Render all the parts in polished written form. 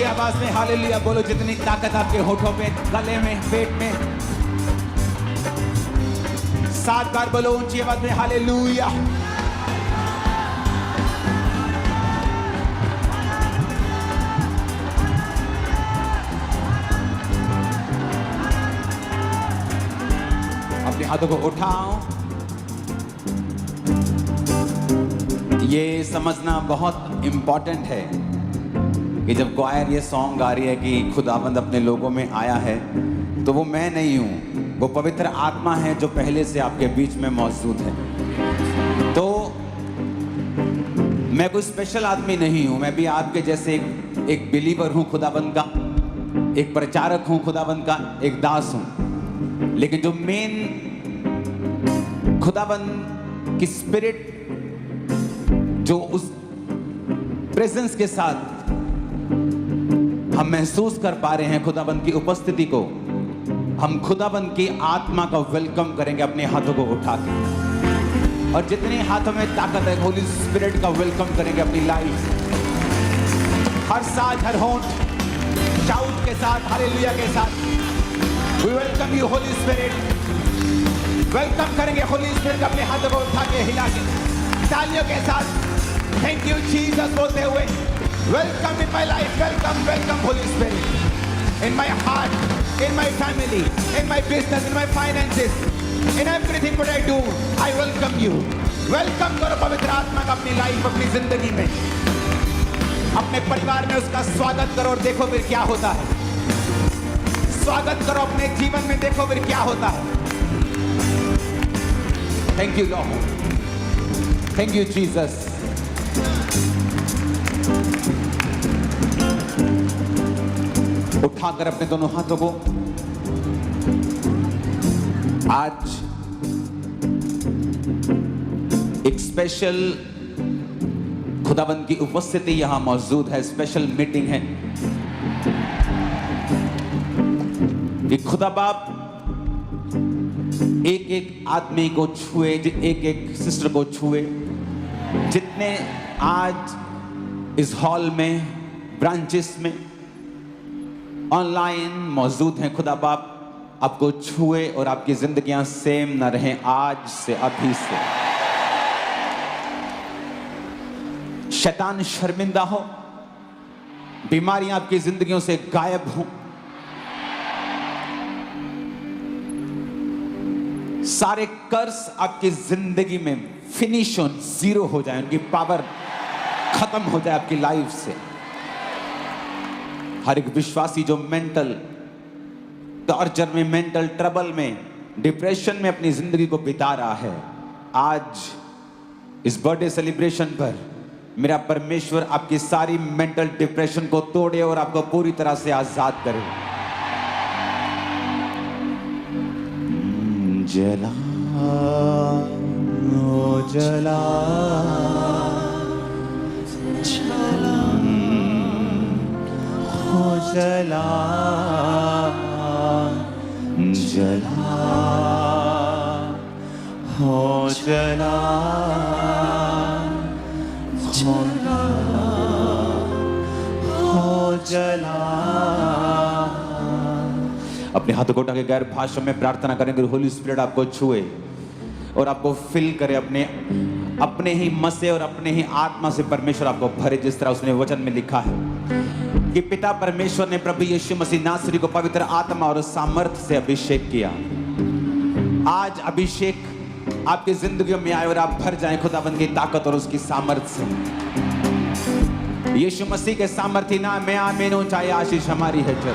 आवाज में हालेलुया बोलो, जितनी ताकत आपके होठों पे, गले में, पेट में। 7 बार बोलो ऊंची आवाज में हालेलुया। अपने हाथों को उठाओ। ये समझना बहुत इंपॉर्टेंट है कि जब क्वायर ये सॉन्ग गा रही है कि खुदावंद अपने लोगों में आया है, तो वो मैं नहीं हूं, वो पवित्र आत्मा है जो पहले से आपके बीच में मौजूद है। तो मैं कोई स्पेशल आदमी नहीं हूं, मैं भी आपके जैसे एक बिलीवर हूं खुदावंद का, एक प्रचारक हूं खुदावंद का, एक दास हूं। लेकिन जो मेन खुदावंद की स्पिरिट जो उस प्रेजेंस के साथ हम महसूस कर पा रहे हैं खुदाबंद की उपस्थिति को, हम खुदाबंद की आत्मा का वेलकम करेंगे अपने हाथों को उठा के, और जितने हाथों में ताकत है होली स्पिरिट का वेलकम करेंगे अपनी लाइफ। हर सांस, हर होंठ शाउट के साथ, हालेलुया के साथ, we welcome you Holy Spirit. Welcome करेंगे होली स्पिरिट, अपने हाथों को उठा के, हिला के, तालियों के साथ थैंक यू जीसस बोलते हुए, welcome in my life, welcome welcome Holi spirit in my heart, in my family, in my business, in my finances, in everything what I do, I welcome you. Welcome करो पवित्र आत्मा का अपनी life, अपनी जिंदगी में, अपने परिवार में उसका स्वागत करो और देखो फिर क्या होता है। स्वागत करो अपने जीवन में, देखो फिर क्या होता है। Thank you Lord, thank you Jesus. उठाकर अपने दोनों हाथों को, आज एक स्पेशल खुदाबंद की उपस्थिति यहां मौजूद है, स्पेशल मीटिंग है कि खुदा बाप एक एक आदमी को छुए, एक एक सिस्टर को छुए। जितने आज इस हॉल में, ब्रांचेस में, ऑनलाइन मौजूद हैं, खुदा बाप आपको छुए और आपकी जिंदगियां सेम न रहें आज से, अभी से। शैतान शर्मिंदा हो, बीमारियां आपकी जिंदगियों से गायब हों, सारे कर्स आपकी जिंदगी में फिनिश हो, जीरो हो जाए, उनकी पावर खत्म हो जाए आपकी लाइफ से। हर एक विश्वासी जो मेंटल टॉर्चर में, मेंटल ट्रबल में, डिप्रेशन में अपनी जिंदगी को बिता रहा है, आज इस बर्थडे सेलिब्रेशन पर मेरा परमेश्वर आपकी सारी मेंटल डिप्रेशन को तोड़े और आपको पूरी तरह से आजाद करे। जला ओ जला जला ओ जला जला हो जला जला हो जला। अपने हाथों को उठा के गैर भाषा में प्रार्थना करेंगे, होली स्पिरिट आपको छुए और आपको फिल करे, अपने ही मसे और अपने ही आत्मा से परमेश्वर आपको भरे, जिस तरह उसने वचन में लिखा है कि पिता परमेश्वर ने प्रभु यीशु मसीह नासरी को पवित्र आत्मा और सामर्थ्य से अभिषेक किया। आज अभिषेक आपकी जिंदगियों में आए और आप भर जाएं खुदाबंद की ताकत और उसकी सामर्थ्य से। यीशु मसीह के सामर्थ्य नाम में आमीन हो, चाहे आशीष हमारी है। चल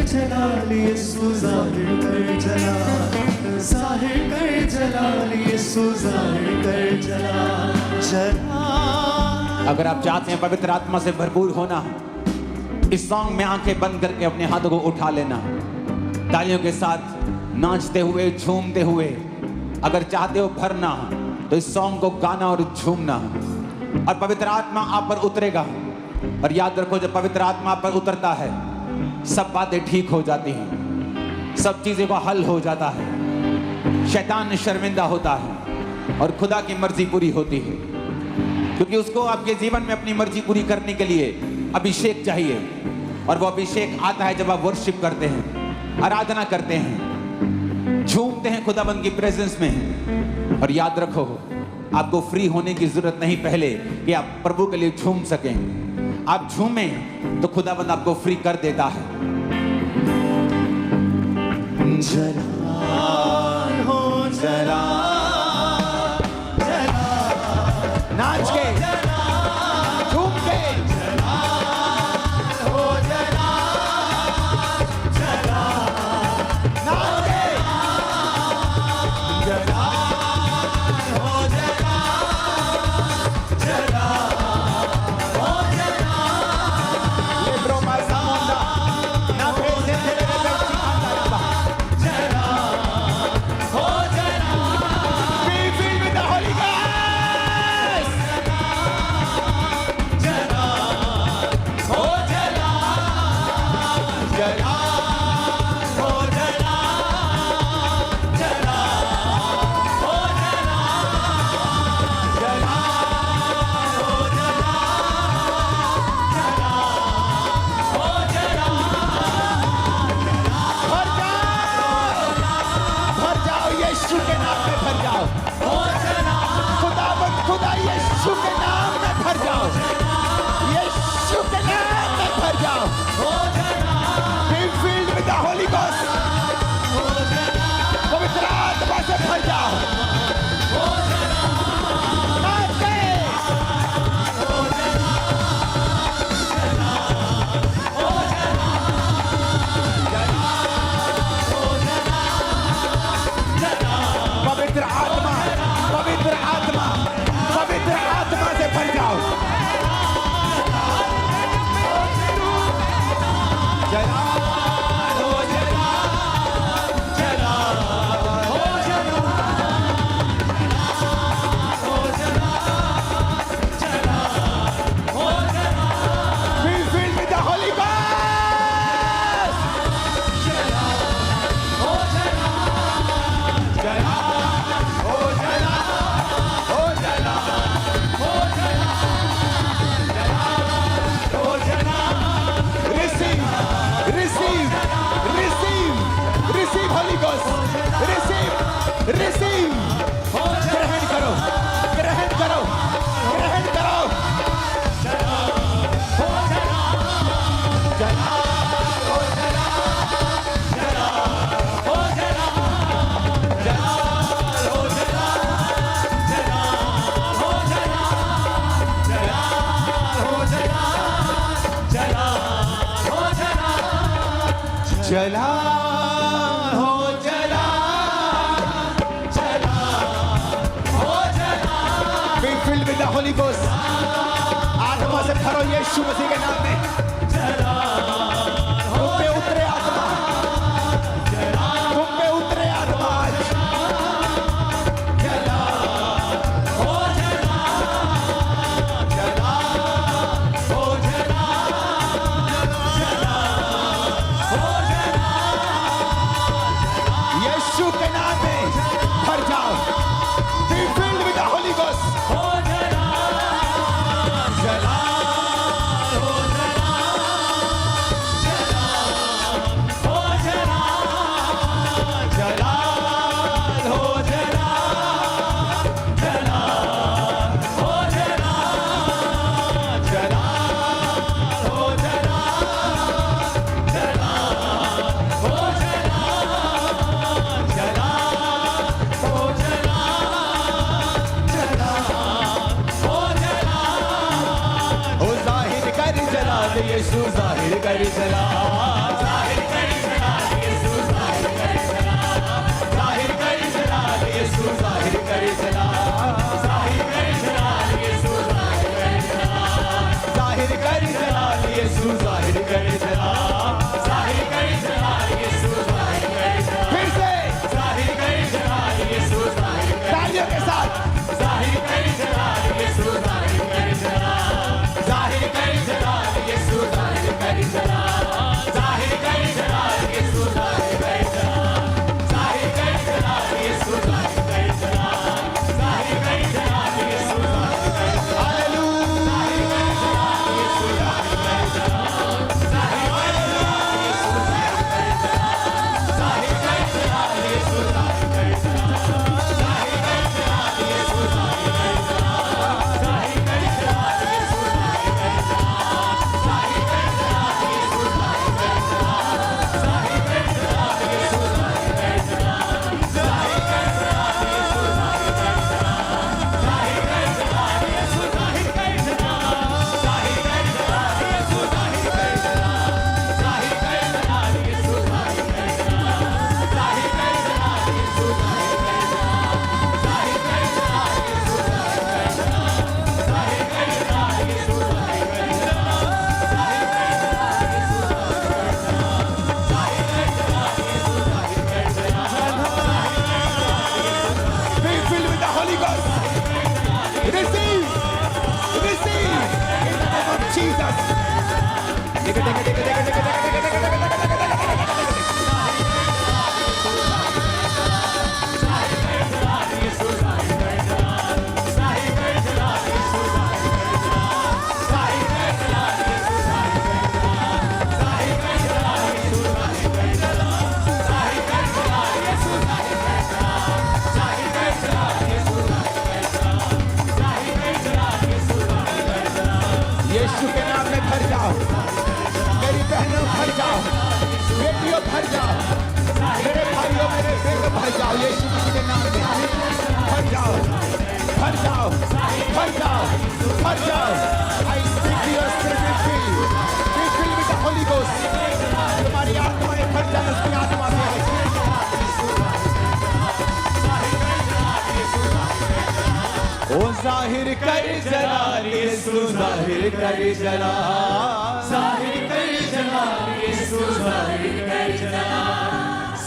जलाल यीशु ज़ाहिर कर जलाल, ज़ाहिर कर जलाल यीशु ज़ाहिर कर जलाल। अगर आप चाहते हैं पवित्र आत्मा से भरपूर होना, इस सॉन्ग में आंखें बंद करके अपने हाथों को उठा लेना, तालियों के साथ नाचते हुए, झूमते हुए। अगर चाहते हो भरना तो इस सॉन्ग को गाना और झूमना, और पवित्र आत्मा आप पर उतरेगा। और याद रखो, जब पवित्र आत्मा आप पर उतरता है सब बातें ठीक हो जाती हैं। सब चीज़ों का हल हो जाता है, शैतान शर्मिंदा होता है और खुदा की मर्जी पूरी होती है। क्योंकि उसको आपके जीवन में अपनी मर्जी पूरी करने के लिए अभिषेक चाहिए, और वो अभिषेक आता है जब आप वर्शिप करते हैं, आराधना करते हैं, झूमते हैं खुदाबंद की प्रेजेंस में। और याद रखो, आपको फ्री होने की जरूरत नहीं पहले कि आप प्रभु के लिए झूम सकें। आप झूमें तो खुदाबंद आपको फ्री कर देता है। जलाल हो जलाल, जलाल नाच के, झूम के, जलाल हो जलाल, जलाल नाच के, जलाल हो जलाल, जलाल हो जलाल, ले ब्रोमा सामुंडा ना भेजे तेरे बेची खांदा रबा। हो जलाल, Be filled with the Holy Ghost. जलाल हो जलाल, जलाल हो जलाल, जलाल हो जलाल, जलाल हो भर जाओ यीशु के नाम में, भर जाओ खुदावंद खुदा यीशु के नाम में भर जाओ, यीशु के नाम में भर जाओ। Be filled with the Holy Ghost. पवित्र आत्मा से भर जाओ। नाच के, पवित्र आत्मा, पवित्र आत्मा, पवित्र आत्मा से भर जाओ। जलाल हो जलाल, जलाल हो जलाल, हो जलाल, जलाल हो जलाल, Be filled with the Holy Ghost. हो जलाल, जलाल हो जलाल, हो जलाल, हो जलाल, जलाल हो जलाल, Receive, receive, receive, receive Holy Ghost. Receive, receive. ग्रहण करो, ग्रहण करो, ग्रहण करो। जला हो जला, जला हो जला, Be filled with the Holy Ghost. आत्मा से भरो यीशु मसीह के नाम में। तुम पे उतरे आत्मा, तुम पे उतरे आत्मा आज। हो जला, जला हो जला, जला हो जला, यीशु के नाम में भर जाओ। Be filled with the Holy Ghost. हो जला, जला हो जला, जला हो जला, जला हो जला, जला हो जला, जला हो जला, जला हो जला, जला हो जला, जला हो जला। ओ जाहिर कर जलाल यीशु, जाहिर कर जलाल, जाहिर कर जलाल यीशु, जाहिर कर जलाल, जाहिर कर जलाल यीशु, जाहिर कर जलाल, जाहिर कर जलाल यीशु, जाहिर कर जलाल, जाहिर कर जलाल यीशु, जाहिर कर जलाल। जाहिर कर जलाल यीशु, जाहिर कर जलाल, फिर से जाहिर कर जलाल यीशु, जाहिर कर तालियों के साथ। जाहिर कर जलाल यीशु, जाहिर कर जलाल, जाहिर कर जलाल यीशु, जाहिर कर जलाल, जाहिर यीशु के नाम में भर जाओ, मेरी बहनों भर जाओ, बेटियों भर जाओ, मेरे भाइयों मेरे बहनों भर जाओ, यीशु मसीह के नाम में भर जाओ, भर जाओ, भर जाओ, भर जाओ। I speak to your spirit and feel, be filled with the Holy Ghost। तुम्हारी आत्माएं भर जाए उसकी आत्मा से। ओ जाहिर कर जलाल यीशु, जाहिर कर जलाल, जाहिर कर जलाल यीशु, जाहिर कर जलाल,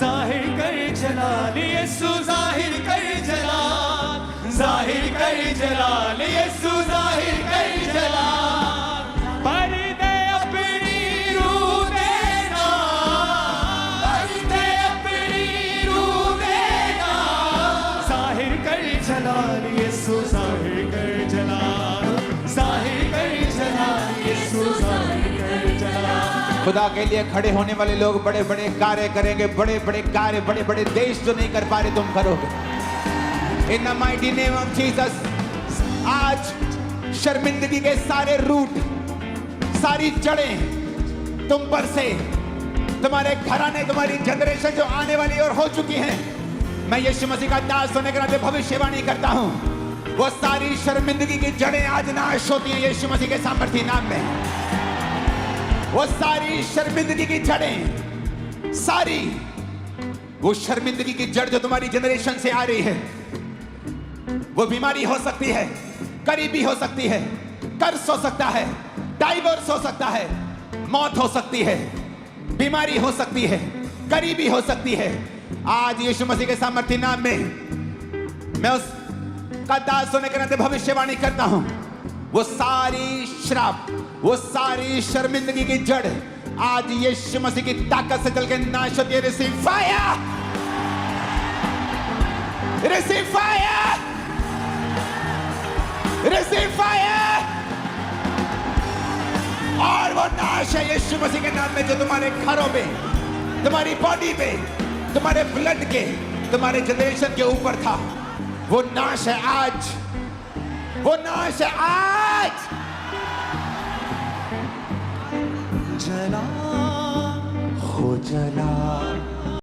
जाहिर कर जलाल यीशु, जाहिर कर जलाल, जाहिर कर जलाल यीशु, जाहिर कर जलाल। पर्दे अपनी रूह देना, पर्दे अपनी रूह देना, जाहिर कर जलाल यीशु, जाहिर कर जलाल, जाहिर कर जलाल यीशु, जाहिर कर जलाल। खुदा के लिए खड़े होने वाले लोग बड़े बड़े कार्य करेंगे, बड़े बड़े कार्य, बड़े बड़े देश जो नहीं कर पा रहे तुम करोगे। In the mighty name of Jesus. आज शर्मिंदगी के सारे रूट, सारी जड़ें तुम पर से, तुम्हारे घराने, तुम्हारी जनरेशन जो आने वाली और हो चुकी हैं, मैं यीशु मसीह का दास होने के नाते भविष्यवाणी करता हूं, वो सारी शर्मिंदगी की जड़ें आज नाश होती हैं यीशु मसीह के सामर्थी नाम में। वो सारी शर्मिंदगी की जड़ें, सारी वो शर्मिंदगी की जड़ जो तुम्हारी जनरेशन से आ रही है, वो बीमारी हो सकती है, गरीबी हो सकती है, कर्ज हो सकता है, डाइवोर्स हो सकता है, मौत हो सकती है, बीमारी हो सकती है, गरीबी हो सकती है। आज यीशु मसीह के सामर्थी नाम में मैं उस का दास होने के नाते भविष्यवाणी करता हूं, वो सारी श्राप, वो सारी शर्मिंदगी की जड़ आज यीशु मसीह की ताकत से चल के नाश होती है। Receive fire, receive fire, receive fire. और वो नाश है यीशु मसीह के नाम में जो तुम्हारे घरों पे, तुम्हारी बॉडी पे, तुम्हारे ब्लड के, तुम्हारे जनरेशन के ऊपर था, वो नाश है आज, वो नाश है आज। जला हो जला